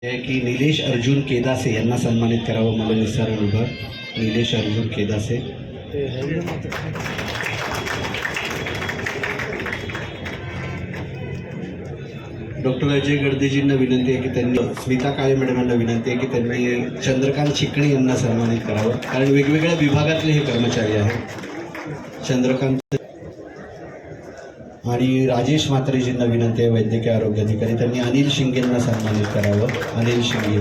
आहे की निलेश अर्जुन केदासे यांना सन्मानित करावं. मला निस्सारण विभाग निलेश अर्जुन केदासे. डॉक्टर अजय गडदेजींना विनंती आहे की त्यांनी स्मिता काळे मॅडमांना विनंती आहे की त्यांनी चंद्रकांत चिकणे यांना सन्मानित करावं, कारण वेगवेगळ्या विभागातले हे कर्मचारी आहेत. चंद्रकांत आणि राजेश म्हात्रेजींना विनंती आहे, वैद्यकीय आरोग्य अधिकारी, त्यांनी अनिल शिंगेंना सन्मानित करावं. अनिल शिंगे.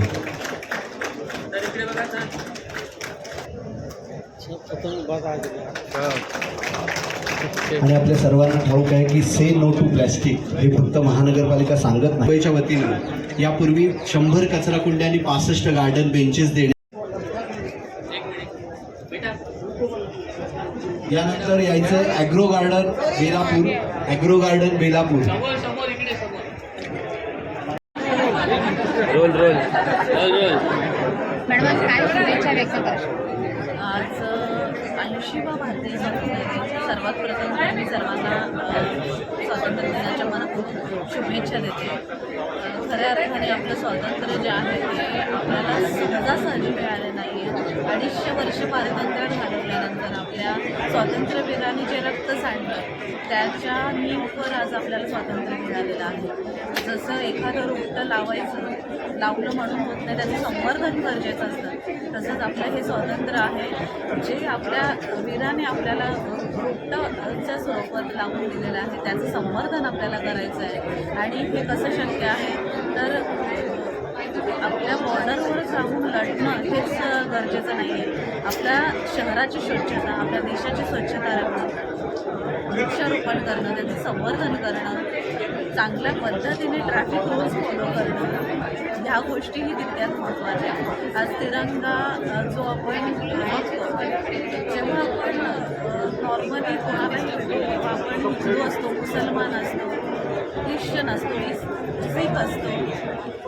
आणि आपल्या सर्वांना ठाऊक आहे की से नो टू प्लॅस्टिक हे फक्त महानगरपालिका सांगत नाही. मुंबईच्या वतीनं यापूर्वी 100 कचरा कुंड्या आणि 65 गार्डन बेंचेस देणे. यानंतर यायचं agro garden Belapur. Agro garden Belapur. रोल रोल मॅडम काय शुभेच्छा व्यक्त करा. आज 80वा भारतीय स्वातंत्र्य दिन. सर्वात प्रथम मी सर्वांना स्वातंत्र्य दिनाच्या मनापासून शुभेच्छा देते. खऱ्या अर्थाने आपलं स्वातंत्र्य जे आहे ते आपल्याला सहजासहजी मिळाले नाही आहे. 250 वर्ष पारतंत्र्यात घालवल्यानंतर आपल्या स्वातंत्र्यवीरांनी जे रक्त सांडलं त्याच्या नीमवर आज आपल्याला स्वातंत्र्य मिळालेलं आहे. जसं एखादं रोपटं लावलं म्हणून होत नाही, त्याचं संवर्धन गरजेचं असतं. तसंच आपलं हे स्वातंत्र्य आहे जे आपल्या वीराने आपल्याला रोपटाच्या स्वरूपात लावून दिलेलं आहे, त्याचं संवर्धन आपल्याला करायचं आहे. आणि हे कसं शक्य आहे तर आपल्या बॉर्डरवर जाऊन लढणं हेच गरजेचं नाही आहे. आपल्या शहराची स्वच्छता, आपल्या देशाची स्वच्छता राखणं, वृक्षारोपण करणं, त्याचं संवर्धन करणं, चांगल्या पद्धतीने ट्रॅफिक रूल्स फॉलो करणं, ह्या गोष्टीही तितक्यात महत्त्वाच्या आहेत. आज तिरंगा जो आपण बघतो, जेव्हा आपण नॉर्मली कोणालाही भेटतो तेव्हा आपण हिंदू असतो, मुसलमान असतो, ख्रिश्चन असतो, शीख असतो,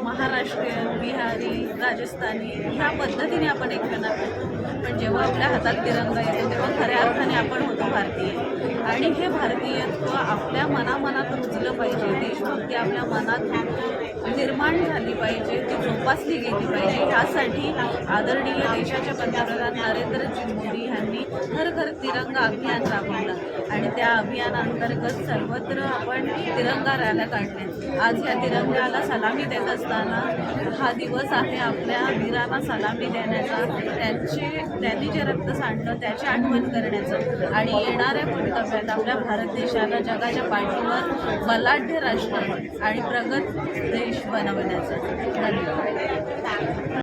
महाराष्ट्रीयन, बिहारी, राजस्थानी, ह्या पद्धतीने आपण एकमेकांना भेटतो. पण जेव्हा आपल्या हातात तिरंगा येतो तेव्हा खऱ्या अर्थाने आपण होतो भारतीय. आणि हे भारतीयत्व आपल्या मनामनात रुजलं पाहिजे. देशभक्ती आपल्या मनात निर्माण झाली पाहिजे, ती जोपासली गेली पाहिजे. ह्यासाठी आदरणीय देशाच्या पंतप्रधान नरेंद्रजी मोदी यांनी घर घर तिरंगा अभियान राबवलं आणि त्या अभियानांतर्गत सर्वत्र आपण तिरंगा रॅल्या काढल्या. आज या तिरंग्याला सलामी देत असताना हा दिवस आहे आपल्या वीरांना सलामी देण्याचा, त्यांनी जे रक्त सांडलं त्याची आठवण करण्याचं आणि येणाऱ्या भवितव्यात आपल्या भारत देशाला जगाच्या पाठीवर बलाढ्य राष्ट्र आणि प्रगत देश बनवण्याचं. धन्यवाद.